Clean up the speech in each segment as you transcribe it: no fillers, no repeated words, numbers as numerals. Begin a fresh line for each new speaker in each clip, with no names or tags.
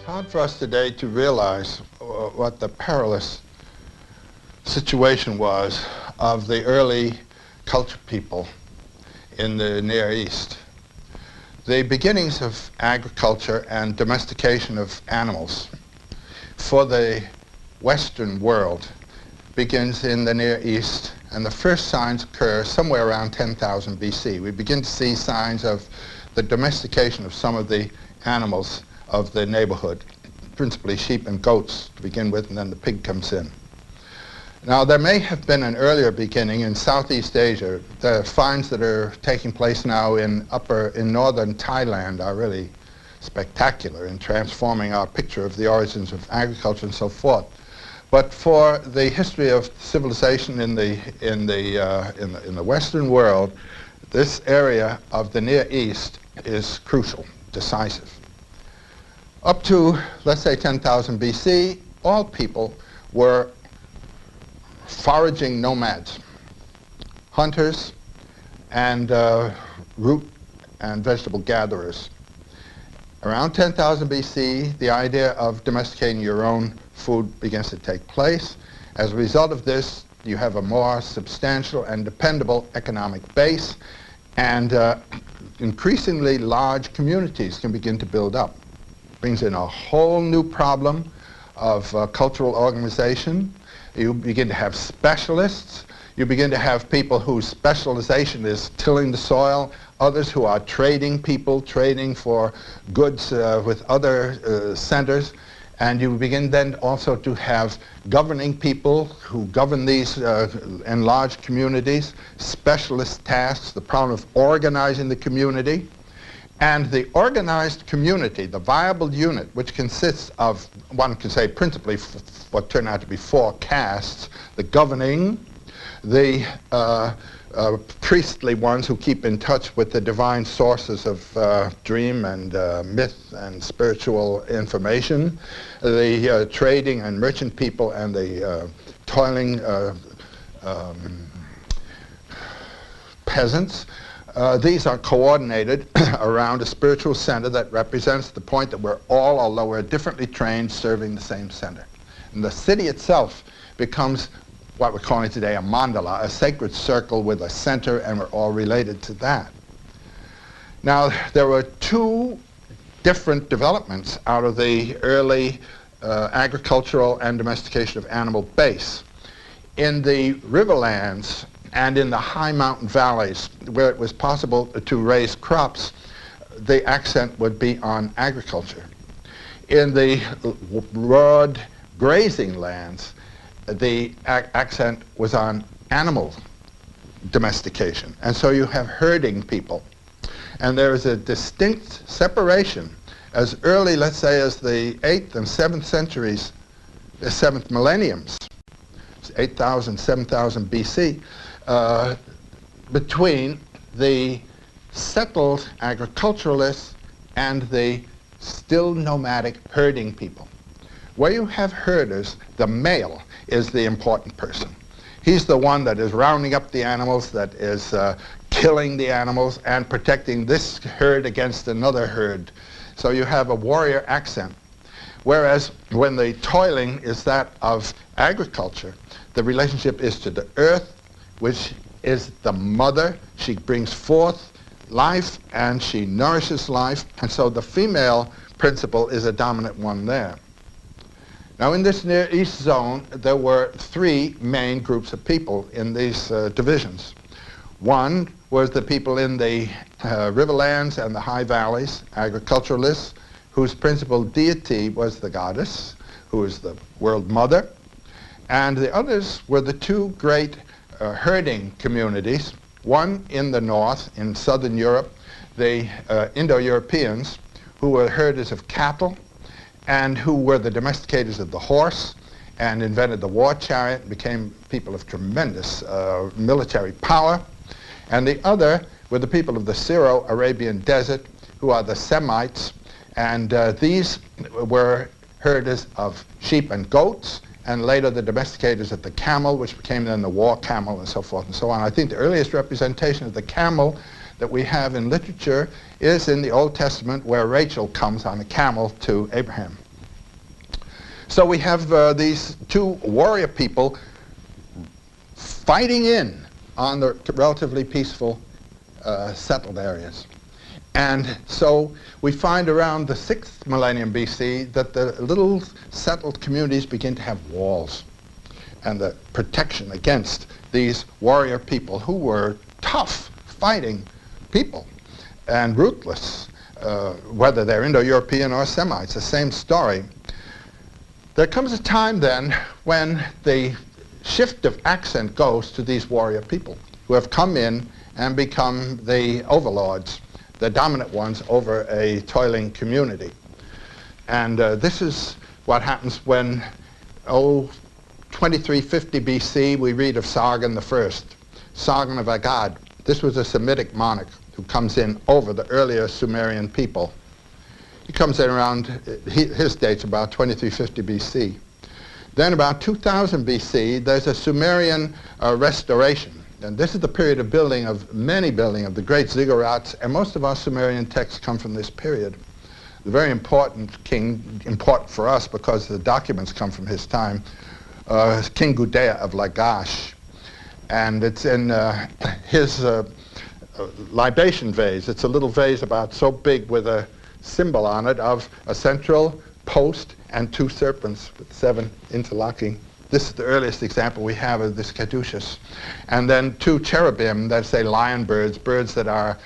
hard for us today to realize what the perilous situation was of the early culture people in the Near East. The beginnings of agriculture and domestication of animals for the Western world begins in the Near East, and the first signs occur somewhere around 10,000 BC. We begin to see signs of the domestication of some of the animals of the neighborhood, principally sheep and goats to begin with, and then the pig comes in. Now, there may have been an earlier beginning in Southeast Asia. The finds that are taking place now in northern Thailand are really spectacular in transforming our picture of the origins of agriculture and so forth. But for the history of civilization in the Western world, this area of the Near East is crucial, decisive. Up to, let's say, 10,000 BC, all people were foraging nomads, hunters, and root and vegetable gatherers. Around 10,000 BC, the idea of domesticating your own food begins to take place. As a result of this, you have a more substantial and dependable economic base, and increasingly large communities can begin to build up. Brings in a whole new problem of cultural organization. You begin to have specialists. You begin to have people whose specialization is tilling the soil, others who are trading people, trading for goods with other centers. And you begin then also to have governing people who govern these enlarged communities, specialist tasks, the problem of organizing the community. And the organized community, the viable unit, which consists of, one can say, principally what turned out to be four castes: the governing, the priestly ones who keep in touch with the divine sources of dream and myth and spiritual information, the trading and merchant people, and the toiling peasants. These are coordinated around a spiritual center that represents the point that we're all, although we're differently trained, serving the same center. And the city itself becomes what we're calling today a mandala, a sacred circle with a center, and we're all related to that. Now, there were two different developments out of the early agricultural and domestication of animal base. In the riverlands and in the high mountain valleys where it was possible to raise crops, the accent would be on agriculture. In the broad grazing lands, the accent was on animal domestication. And so you have herding people. And there is a distinct separation as early, let's say, as the 8th and 7th centuries, the 7th millenniums, 8,000, 7,000 BC, between the settled agriculturalists and the still nomadic herding people. Where you have herders, the male is the important person. He's the one that is rounding up the animals, that is killing the animals and protecting this herd against another herd. So you have a warrior accent. Whereas when the toiling is that of agriculture, the relationship is to the earth, which is the mother. She brings forth life and she nourishes life, and so the female principle is a dominant one there. Now, in this Near East zone, there were three main groups of people in these divisions. One was the people in the riverlands and the high valleys, agriculturalists, whose principal deity was the goddess, who is the world mother. And the others were the two great herding communities, one in the north, in southern Europe, the Indo-Europeans, who were herders of cattle and who were the domesticators of the horse and invented the war chariot and became people of tremendous military power. And the other were the people of the Syro-Arabian desert, who are the Semites, and these were herders of sheep and goats, and later the domesticators of the camel, which became then the war camel, and so forth and so on. I think the earliest representation of the camel that we have in literature is in the Old Testament, where Rachel comes on a camel to Abraham. So we have these two warrior people fighting in on the relatively peaceful settled areas. And so we find around the 6th millennium BC that the little settled communities begin to have walls and the protection against these warrior people who were tough, fighting people and ruthless, whether they're Indo-European or Semites, the same story. There comes a time then when the shift of accent goes to these warrior people who have come in and become the overlords, the dominant ones over a toiling community. And this is what happens when, 2350 BC, we read of Sargon I, Sargon of Akkad. This was a Semitic monarch who comes in over the earlier Sumerian people. He comes in around, his date's about 2350 BC. Then about 2000 BC, there's a Sumerian restoration. And this is the period of many building of the great ziggurats, and most of our Sumerian texts come from this period. The very important king, important for us because the documents come from his time, King Gudea of Lagash. And it's in his libation vase. It's a little vase about so big with a symbol on it of a central post and 2 serpents with 7 interlocking. This is the earliest example we have of this caduceus. And then 2 cherubim that say lion birds, birds that are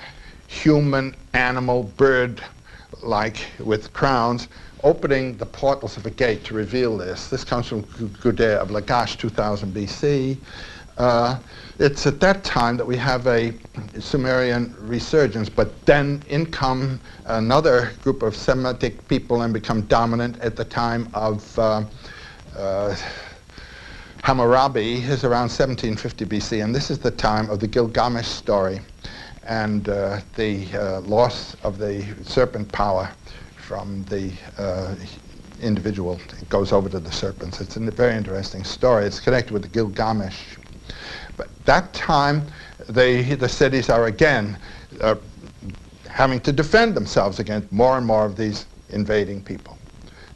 human, animal, bird-like with crowns, opening the portals of a gate to reveal this. This comes from Gudea of Lagash, 2000 BC. It's at that time that we have a Sumerian resurgence, but then in come another group of Semitic people and become dominant at the time of Hammurabi is around 1750 BC, and this is the time of the Gilgamesh story and the loss of the serpent power from the individual. It goes over to the serpents. It's a very interesting story. It's connected with the Gilgamesh. But that time, the cities are again having to defend themselves against more and more of these invading people.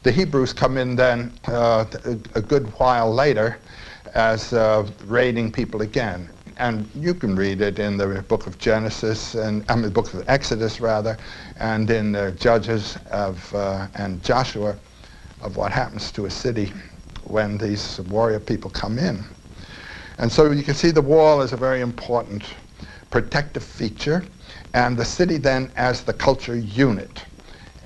The Hebrews come in then a good while later as raiding people again. And you can read it in the book of Genesis, and the book of Exodus rather, and in Judges and Joshua of what happens to a city when these warrior people come in. And so you can see the wall is a very important protective feature, and the city then as the culture unit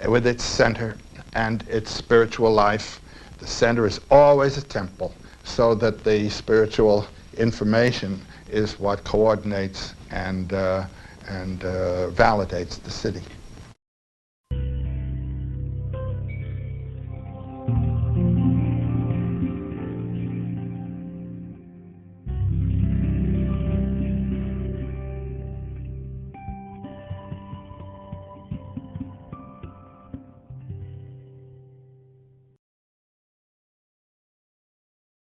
with its center and its spiritual life. The center is always a temple, so that the spiritual information is what coordinates and validates the city.